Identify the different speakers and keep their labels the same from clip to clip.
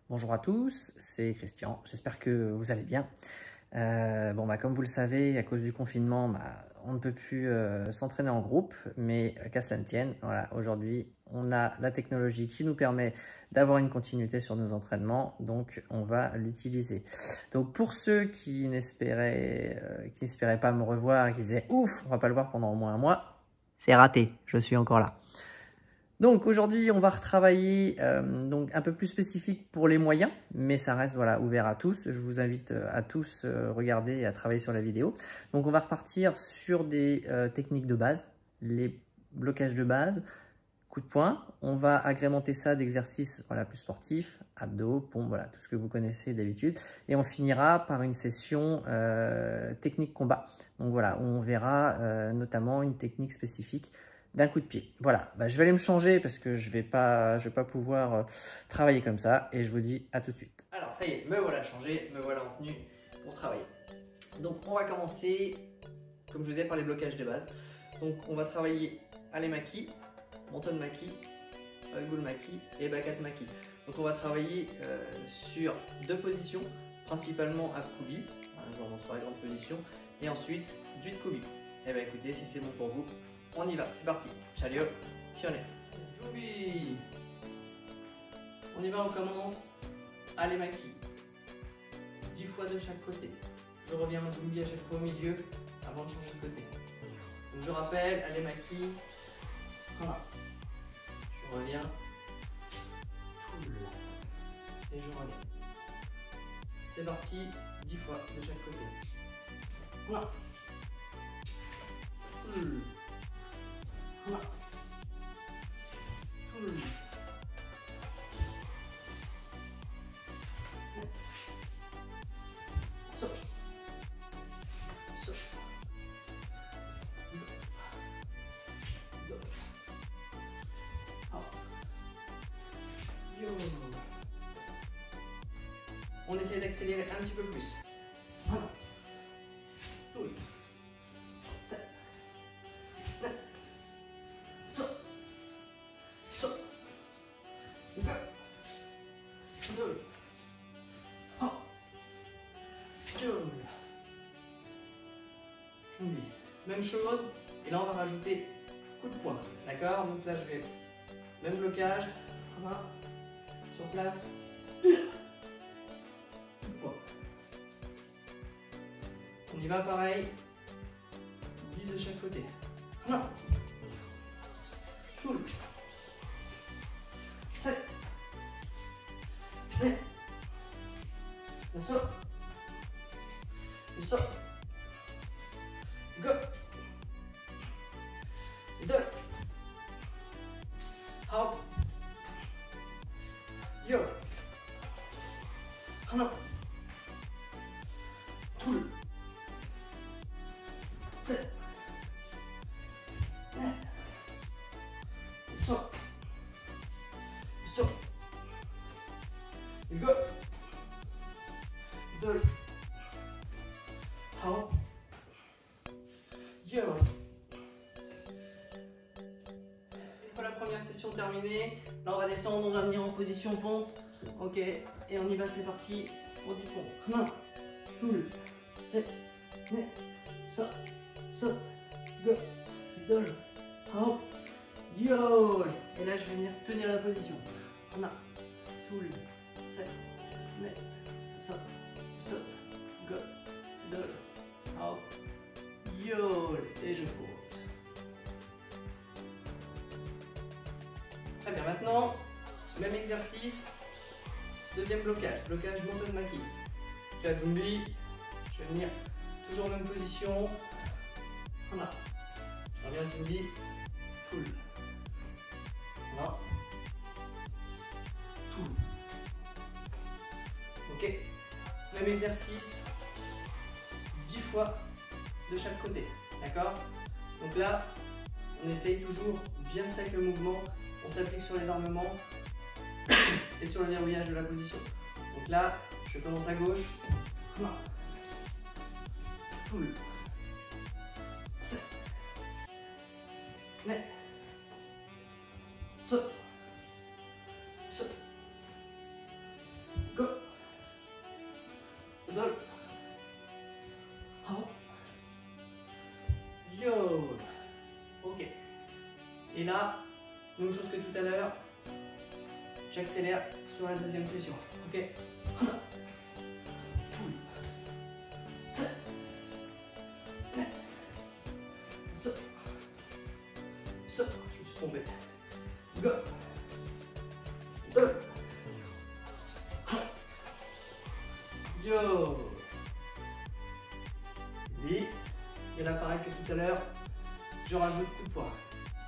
Speaker 1: Bonjour à tous, c'est Christian, j'espère que vous allez bien. Comme vous le savez, à cause du confinement, on ne peut plus s'entraîner en groupe, mais qu'à cela ne tienne, voilà, aujourd'hui, on a la technologie qui nous permet d'avoir une continuité sur nos entraînements, donc on va l'utiliser. Donc pour ceux qui n'espéraient pas me revoir et qui disaient « Ouf, on va pas le voir pendant au moins un mois », c'est raté, je suis encore là. Donc aujourd'hui, on va retravailler donc un peu plus spécifique pour les moyens, mais ça reste voilà, ouvert à tous. Je vous invite à tous regarder et à travailler sur la vidéo. Donc on va repartir sur des techniques de base, les blocages de base, coup de poing. On va agrémenter ça d'exercices voilà, plus sportifs, abdos, pompes, voilà, tout ce que vous connaissez d'habitude. Et on finira par une session technique combat. Donc voilà, où on verra notamment une technique spécifique d'un coup de pied. Voilà, je vais aller me changer parce que je vais pas pouvoir travailler comme ça et je vous dis à tout de suite. Alors ça y est, me voilà changé, me voilà en tenue pour travailler. Donc on va commencer, comme je vous disais, par les blocages de base. Donc on va travailler alemaki, monton maki, gul maki et bakat maki. Donc on va travailler sur deux positions, principalement à kubi, je vous montrerai la grande position, et ensuite du kubi. Et bien écoutez, si c'est bon pour vous, on y va, c'est parti. Chalio, Kyone, Jubi. On y va, on commence. Alemaki. 10 fois de chaque côté. Je reviens en Jubi à chaque fois au milieu avant de changer de côté. Donc je rappelle, Alemaki. Voilà. Je reviens. Et je reviens. C'est parti, 10 fois de chaque côté. Voilà. Voilà. So. So. Go. Go. Yo. On essaie d'accélérer un petit peu plus. Voilà. Tout. Même chose, et là on va rajouter coup de poing, d'accord? Donc là je vais, même blocage, voilà, sur place, coup de poing. On y va pareil, 10 de chaque côté, voilà, cool, 7, 8, le saut, go, 2, hop, yo, hana, tout, 7, 8, saut, go, 2, hop, yo. Une fois la première session terminée, là on va descendre, on va venir en position pompe. Ok, et on y va, c'est parti. On dit pompe. 1, 2, 7, 8, saut, go, 2, hop, yo. Et là je vais venir tenir la position. 1, 2, 7, 8, saut, go, 2, hop, yo. Et je pose. Très bien, maintenant, même exercice, deuxième blocage, monton maki. Kajumbi, je vais venir toujours même position. Voilà. Je reviens Jumbi, pull. Voilà. Pull. Ok. Même exercice, 10 fois de chaque côté. D'accord? Donc là, on essaye toujours bien sec le mouvement. On s'applique sur les armements et sur le verrouillage de la position. Donc là, je commence à gauche. Pull. 7. 8. Saut. Saut. Même chose que tout à l'heure. J'accélère sur la deuxième session. Ok. Je me suis trompé. Go. Yo. Et là, pareil que tout à l'heure, je rajoute coup de poing.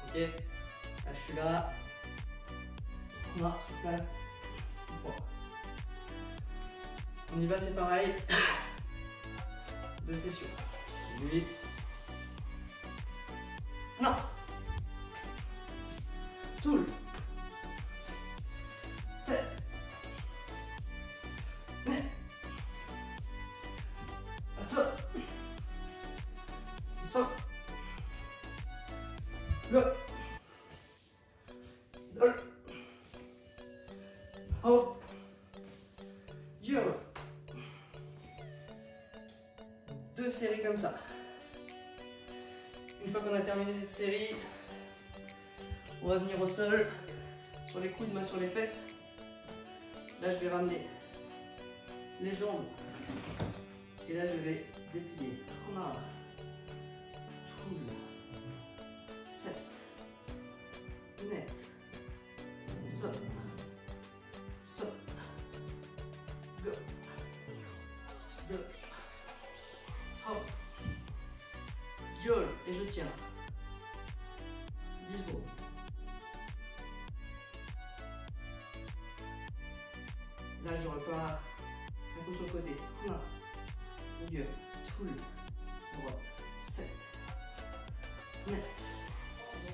Speaker 1: Ok. Là, je suis là. On a sur place. Coup de poing. On y va, c'est pareil. 2 sessions. 8. Non. Toul. 7. Saute. Saute. Go. Hop. Yo. 2 séries comme ça. Une fois qu'on a terminé cette série, on va venir au sol, sur les coudes, main sur les fesses. Là, je vais ramener les jambes. Et là, je vais déplier. On a tout. 7. Net. Saute. Saute. Go. Go. Hop. Gueule. Et je tiens. 10 secondes. Là, je repars un coup sur le côté. 1. Milieu. Full. Droite. 7. Net.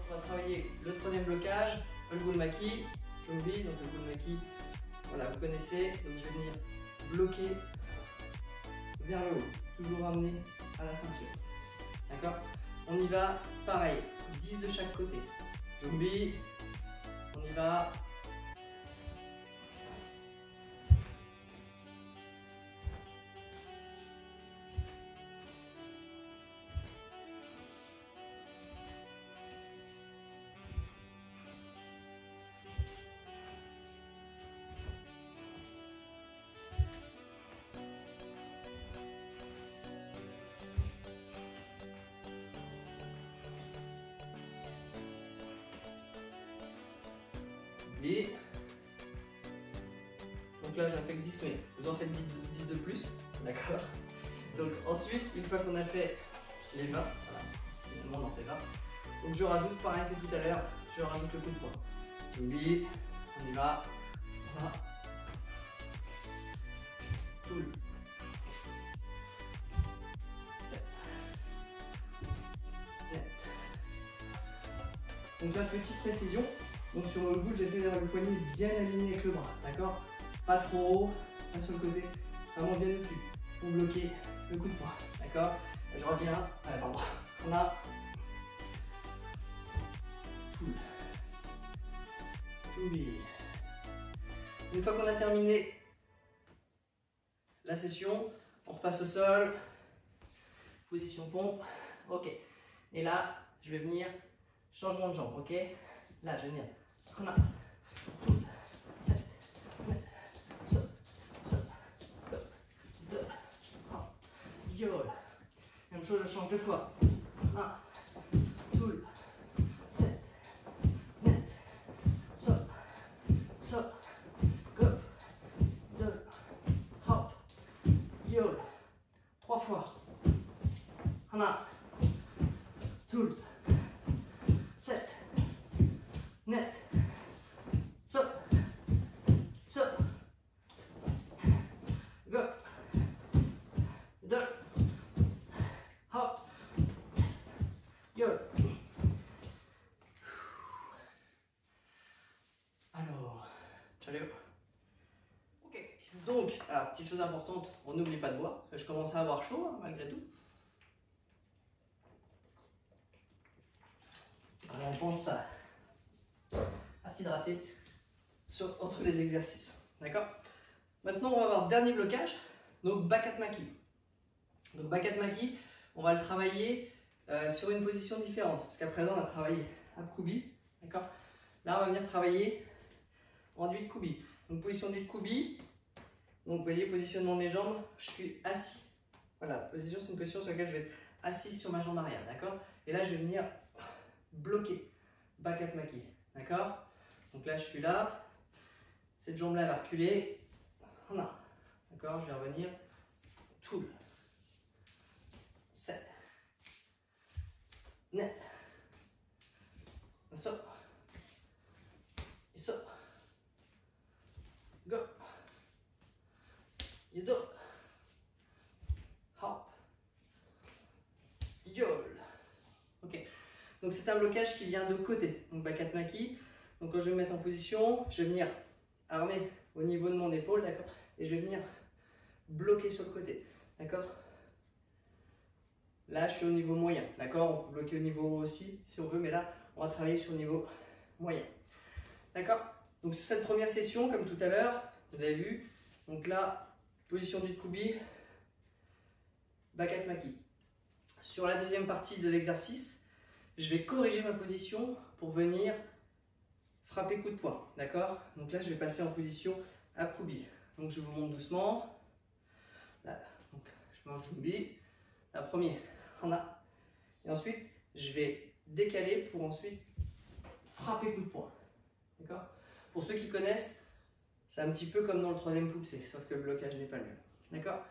Speaker 1: On va travailler le 3e blocage. Le gulmaki. Jumbi. Donc le gulmaki. Voilà, vous connaissez. Donc je vais venir bloquer vers le haut. Toujours ramener à la ceinture. D'accord? On y va, pareil, 10 de chaque côté. Jumbi, on y va. Et donc là, j'en fais que 10, mais vous en faites 10 de plus, d'accord? Donc ensuite, une fois qu'on a fait les 20, voilà, finalement on en fait 20. Donc je rajoute, pareil que tout à l'heure, je rajoute le coup de poing. J'oublie, on y va. Voilà. Tout le 7. Net. Donc là, petite précision. Donc sur le bout, j'essaie d'avoir le poignet bien aligné avec le bras, d'accord? Pas trop haut, pas sur le côté, vraiment bien au-dessus pour bloquer le coup de poing, d'accord? Je reviens, allez, pardon, on a tout. J'oublie. Une fois qu'on a terminé la session, on repasse au sol, position pompe, ok. Et là, je vais venir, changement de jambe, ok? Là, je vais venir. On a tout. 7, 9, saute, saute, 2, 1, viole. Même chose, je change 2 fois. 1, tout, 7, net, saute, saute, go, 2, hop, viole. 3 fois. 1, tout, 7, net, saute, saute, go, 2, hop, yo. Alors, ciao. Ok, donc, alors, petite chose importante, on n'oublie pas de boire, parce que je commence à avoir chaud, hein, malgré tout. Alors, on pense à s'hydrater entre les exercices. D'accord? Maintenant, on va avoir le dernier blocage, donc Bakatmaki. Donc Bakatmaki, on va le travailler sur une position différente. Parce qu'à présent, on a travaillé Apkubi. D'accord? Là, on va venir travailler en du kubi. Donc, position du kubi. Donc, vous voyez, positionnement de mes jambes, je suis assis. Voilà, position, c'est une position sur laquelle je vais être assis sur ma jambe arrière, d'accord? Et là, je vais venir bloquer, bakatmaki, d'accord? Donc là, je suis là, cette jambe-là va reculer, voilà, d'accord? Je vais revenir, tout, 7, 9, so, so, go, yudo, hop, yol. Ok, donc c'est un blocage qui vient de côté, donc bakatmaki. Donc quand je vais me mettre en position, je vais venir armer au niveau de mon épaule, d'accord? Et je vais venir bloquer sur le côté, d'accord? Là, je suis au niveau moyen, d'accord? On peut bloquer au niveau aussi, si on veut, mais là, on va travailler sur le niveau moyen, d'accord? Donc sur cette première session, comme tout à l'heure, vous avez vu, donc là, position du kubi, bakatmaki. Sur la deuxième partie de l'exercice, je vais corriger ma position pour venir frapper coup de poing, d'accord? Donc là, je vais passer en position à kubi. Donc je vous montre doucement. Là, donc je mange kubi. La première, hana. Et ensuite, je vais décaler pour ensuite frapper coup de poing, d'accord? Pour ceux qui connaissent, c'est un petit peu comme dans le troisième poulsé, sauf que le blocage n'est pas le même, d'accord?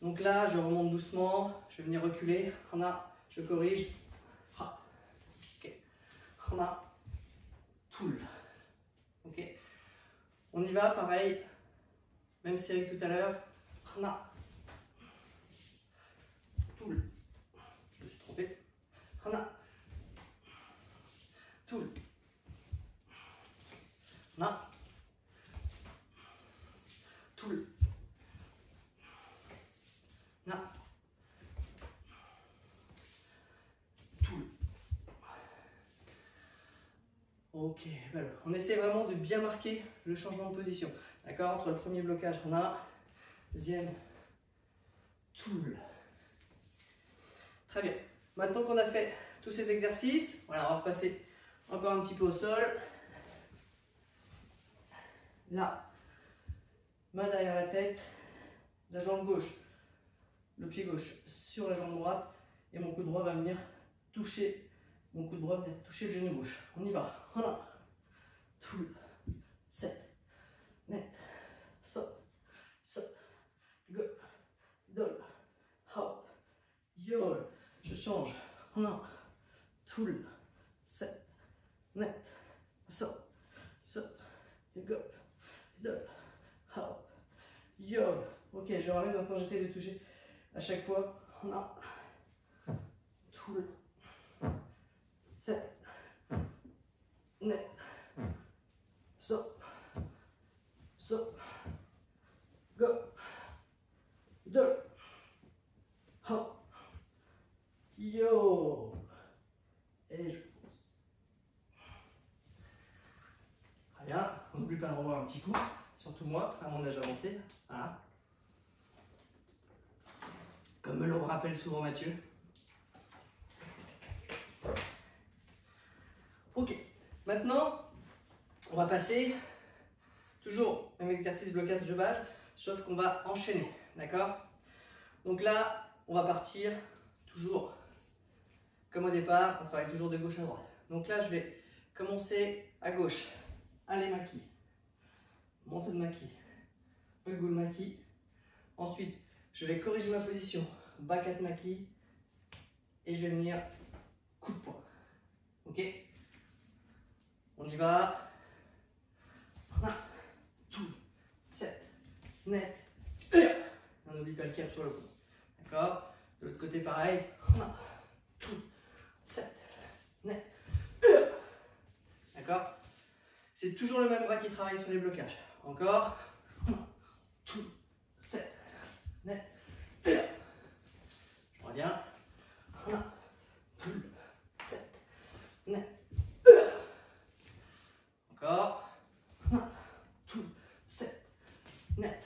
Speaker 1: Donc là, je remonte doucement, je vais venir reculer, hana, je corrige, ha, ok, hana, toul, ok. On y va, pareil, même série que tout à l'heure, hana, toul, je me suis trompé, hana, toul, hana, toul, hana, toul. Ok, voilà. On essaie vraiment de bien marquer le changement de position. D'accord? Entre le premier blocage, on a deuxième, toul. Très bien. Maintenant qu'on a fait tous ces exercices, voilà, on va repasser encore un petit peu au sol. Là, main derrière la tête, la jambe gauche, le pied gauche sur la jambe droite, et mon coup droit va venir toucher. Mon coup droit va venir toucher le genou gauche. On y va. Voilà. Toul. 7. Net. Saute. Saute. Go. Dol. Hop. Yol. Je change. Voilà. Toul. 7. Net. Saute. Saute. Go. Dol. Hop. Yol. Ok, je ramène maintenant. J'essaie de toucher à chaque fois. Voilà. Toul. 7. Net. So. So. Go. Deux. Hop. Yo. Et je pousse. Très bien. On n'oublie pas de revoir un petit coup. Surtout moi, à mon âge avancé. Voilà. Comme me le rappelle souvent Mathieu. Ok. Maintenant, on va passer, toujours même exercice blocage de base, sauf qu'on va enchaîner, d'accord? Donc là, on va partir toujours comme au départ, on travaille toujours de gauche à droite. Donc là, je vais commencer à gauche, allez maki, montée de maki, egoul maki. Ensuite, je vais corriger ma position, bakat maki, et je vais venir coup de poing, ok? On y va. Tout, 7, net, on n'oublie pas le cap sur le cou. D'accord? De l'autre côté, pareil. Tout, 7, net, d'accord? C'est toujours le même bras qui travaille sur les blocages. Encore. Tout, 7, net, je reviens. Tout, 7, net, encore. Tout, 7, net,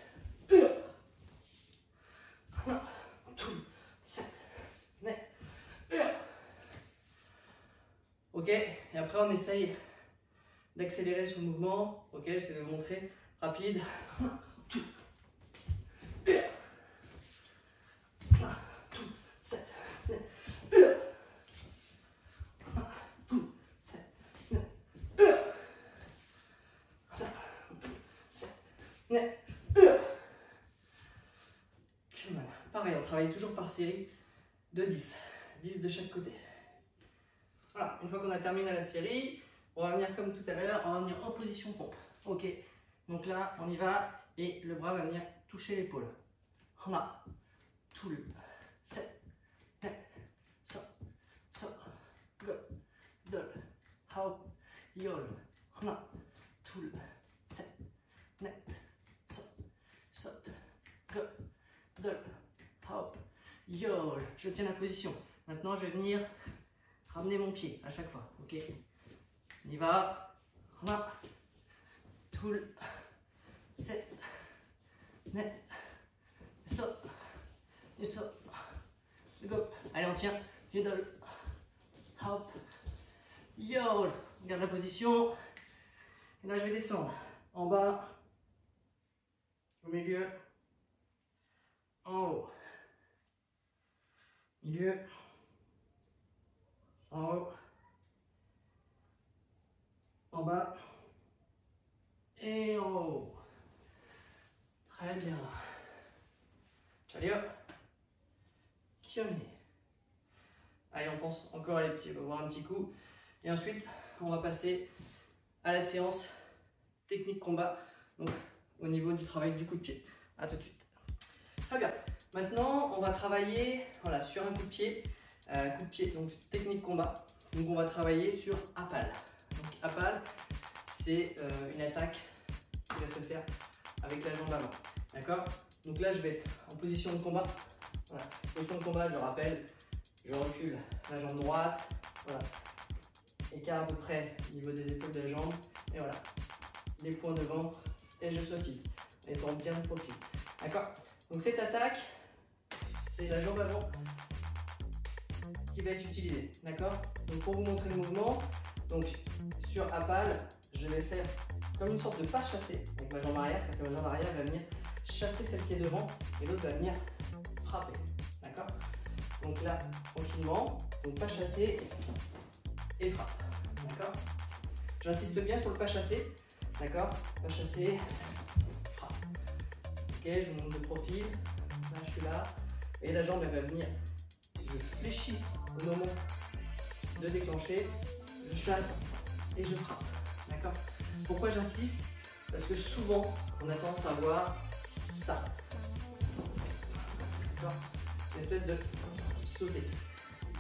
Speaker 1: tout, 7, net. Ok, et après on essaye
Speaker 2: d'accélérer sur le mouvement. Ok, j'essaie de vous montrer rapide. 1, 2, 7, pareil, on travaille toujours par série de 10. 10 de chaque côté. Voilà, une fois qu'on a terminé la série, on va venir comme tout à l'heure, on va venir en position pompe. Ok, donc là, on y va et le bras va venir toucher l'épaule. On a tout le 7, 9, so, go, dol, hop, yol. On a tout le 7, 9, saute, go, dol, hop, yol. Je tiens la position. Maintenant, je vais venir ramener mon pied à chaque fois. Ok, on y va. On a tout le 7, 9, saute, et saute, go. Allez, on tient, je dol, hop, yol. Garde la position. Et là, je vais descendre en bas. Au milieu, en haut, milieu, en haut, en bas et en haut. Très bien. Ciao. Kyome. Allez, on pense encore à les petits, on va voir un petit coup. Et ensuite, on va passer à la séance technique combat. Donc, au niveau du travail du coup de pied. A tout de suite. Très bien. Maintenant, on va travailler voilà, sur un coup de pied. Donc technique combat. Donc on va travailler sur appal. Donc appal, c'est une attaque qui va se faire avec la jambe avant. D'accord? Donc là, je vais être en position de combat. Voilà. Position de combat, je rappelle, je recule la jambe droite. Voilà. Écart à peu près au niveau des épaules de la jambe. Et voilà. Les poings devant. Et je sautille, étant bien de profil. D'accord? Donc cette attaque, c'est la jambe avant qui va être utilisée. D'accord? Donc pour vous montrer le mouvement, donc sur appal, je vais faire comme une sorte de pas chassé avec ma jambe arrière, c'est-à-dire que ma jambe arrière va venir chasser celle qui est devant et l'autre va venir frapper. D'accord? Donc là, tranquillement, donc pas chasser et frappe. D'accord? J'insiste bien sur le pas chasser. D'accord? Pas chasser. Frappe. Ok, je vous montre de profil. Là, je suis là. Et la jambe, elle va venir. Je fléchis au moment de déclencher. Je chasse et je frappe. D'accord? Pourquoi j'insiste? Parce que souvent, on a tendance à voir ça. D'accord? Une espèce de sauter.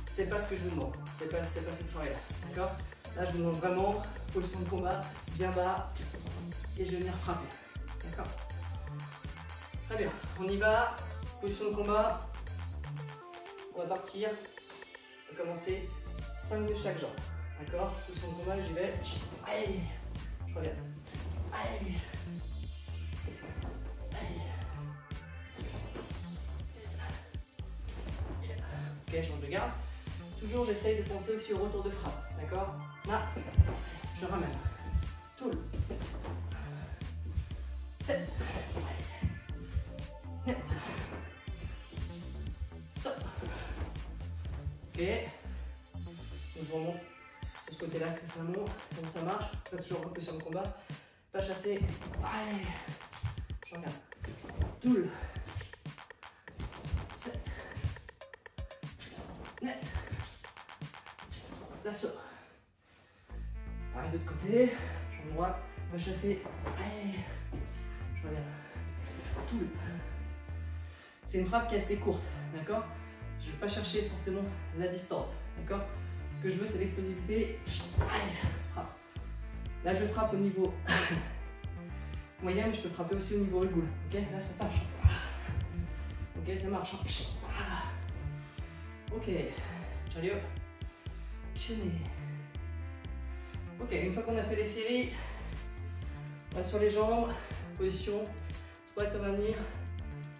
Speaker 2: C'est pas ce que je vous demande. C'est pas ce travail-là. D'accord? Là, je vous demande vraiment position de combat, bien bas, et je vais venir frapper. D'accord? Très bien. On y va. Position de combat. On va partir. On va commencer 5 de chaque jambe. D'accord? Position de combat, j'y vais. Allez. Je reviens. Allez. Ok, change de garde. Toujours, j'essaye de penser aussi au retour de frappe. D'accord? Là, je ramène. Tout le 7. Ça. Ok. Donc, je remonte de ce côté-là, est-ce que ça monte? Comment ça marche? Pas toujours en position de combat. Pas chasser. Allez. Je regarde. Tout le 7. Net. L'assaut. Pareil de l'autre côté. Jambe droite. Va chasser. Allez. Je reviens. Tout le. C'est une frappe qui est assez courte. D'accord? Je ne vais pas chercher forcément la distance. D'accord? Ce que je veux, c'est l'explosivité. Allez. Frappe. Là, je frappe au niveau moyen, mais je peux frapper aussi au niveau rigoule. Ok? Là, ça marche. Ok, ça marche. Ok. Ciao. Ok, une fois qu'on a fait les séries, on va sur les jambes, position, squat, on va venir,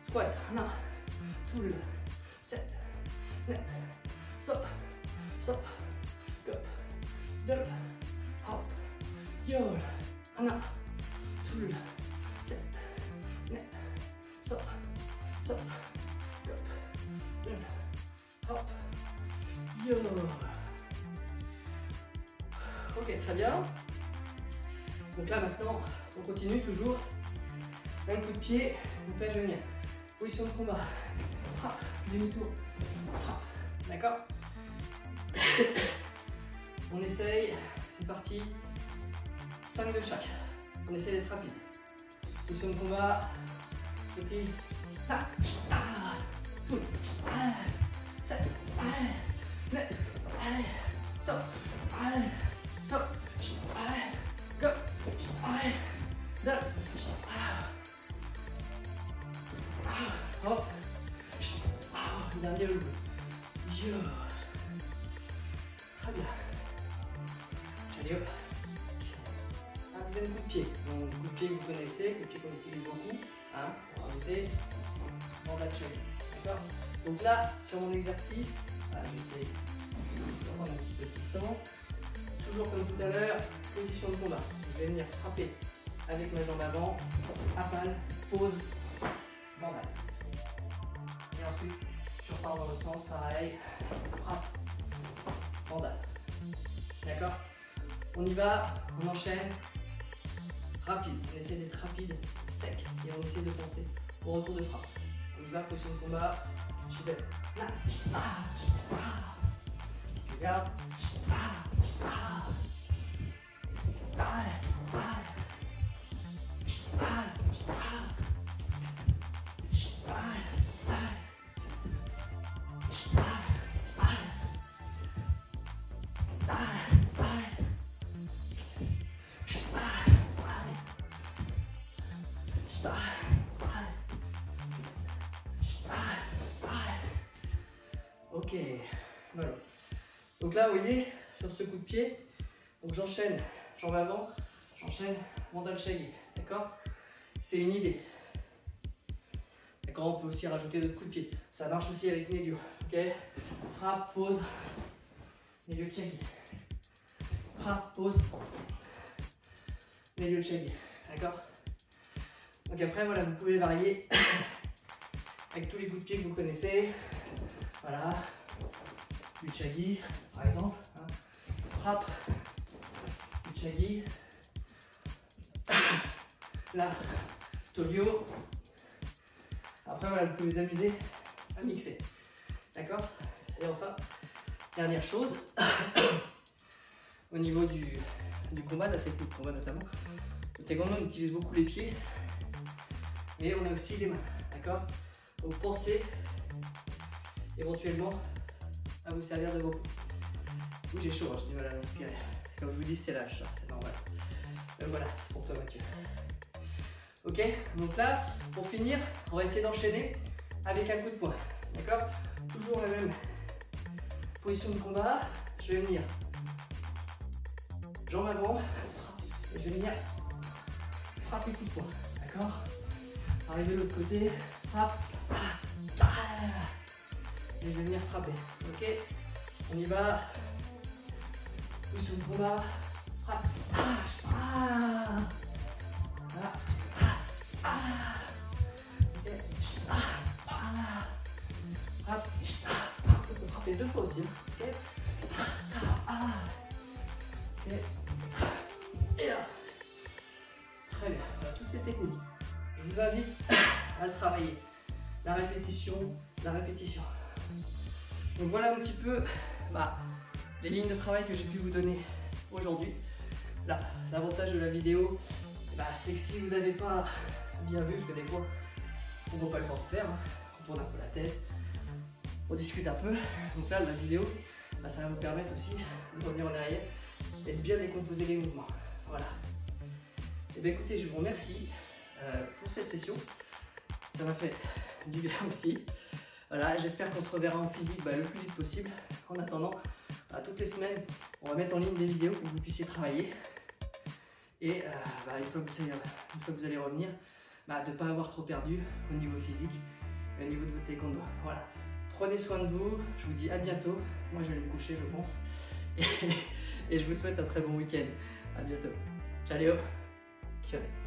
Speaker 2: squat, là, tout le 7, 9, stop, stop, go, 2, hop, Yol. Anna. Tul. Set. Net. So. So. Hop. Yol. Hop. Yol. Ok, très bien. Donc là maintenant, on continue toujours. Même coup de pied. Donc là je vais venir. Position de combat. Frappe. Demi-tour. Frappe. D'accord. On essaye. C'est parti. 5 de chaque. On essaie d'être rapide. Position de combat. Petit. Tac. Ah. Tout. Ah. 7. Ah. 9. Ah. Stop. Ah. Stop. Ah. Go. Ah. Down. Ah. Ah. Hop. Ah. Dernier roulement. Yo. Très bien. Allez hop. Un deuxième coup de pied. Donc coup de pied que vous connaissez, coup de pied qu'on utilise beaucoup. Hein, pour rajouter en bas de cheville. D'accord. Donc là, sur mon exercice, voilà, j'essaie de prendre un petit peu de distance. Toujours comme tout à l'heure, position de combat. Je vais venir frapper avec ma jambe avant, appal, pause, bandale. Et ensuite, je repars dans l'autre sens, pareil, frappe, bandale. D'accord? On y va, on enchaîne, rapide. On essaie d'être rapide, sec, et on essaie de penser au retour de frappe. On y va, position de combat, je vais là, je garde, ok, voilà. Donc là, vous voyez, sur ce coup de pied, donc j'enchaîne, jambe avant, j'enchaîne, mandal shaggy, d'accord? C'est une idée. D'accord, on peut aussi rajouter d'autres coups de pied. Ça marche aussi avec Nedio, ok? Frappe, pause, Nedio shaggy. Frappe, pause, Nedio shaggy, d'accord? Donc après, voilà, vous pouvez varier avec tous les coups de pied que vous connaissez. Voilà, du shaggy, par exemple, hein. Frappe, du shaggy, là, tolio. Après, voilà, vous pouvez vous amuser à mixer, d'accord? Et enfin, dernière chose, au niveau du combat, de la technique de combat notamment, le taekwondo on utilise beaucoup les pieds, mais on a aussi les mains, d'accord? Donc pensez éventuellement à vous servir de vos coups. Oui, j'ai chaud, hein, j'ai du mal à m'inspirer. Comme je vous dis, c'est lâche, c'est normal. Voilà, c'est pour toi Mathieu. Ok, donc là, pour finir, on va essayer d'enchaîner avec un coup de poing. D'accord? Toujours la même position de combat. Je vais venir jambe avant, et je vais venir frapper coup de poing. D'accord? Arriver de l'autre côté, frappe. Et je vais venir frapper. Ok? On y va. Position de combat. Frappe. Okay. Frappe. On peut frapper deux fois aussi. Ok? Okay. Et là. Très bien. Voilà, toutes ces techniques. Je vous invite à le travailler. La répétition, la répétition. Donc voilà un petit peu les lignes de travail que j'ai pu vous donner aujourd'hui. Là, l'avantage de la vidéo, c'est que si vous n'avez pas bien vu, parce que des fois, on ne voit pas le temps de faire, hein, on tourne un peu la tête, on discute un peu. Donc là, la vidéo, ça va vous permettre aussi de revenir en arrière et de bien décomposer les mouvements. Voilà. Et bien écoutez, je vous remercie pour cette session. Ça m'a fait du bien aussi. Voilà, j'espère qu'on se reverra en physique le plus vite possible. En attendant, toutes les semaines, on va mettre en ligne des vidéos pour que vous puissiez travailler. Et une fois que vous allez revenir, de ne pas avoir trop perdu au niveau physique et au niveau de votre taekwondo. Voilà. Prenez soin de vous. Je vous dis à bientôt. Moi, je vais aller me coucher, je pense. Et je vous souhaite un très bon week-end. À bientôt. Ciao, Kyomi.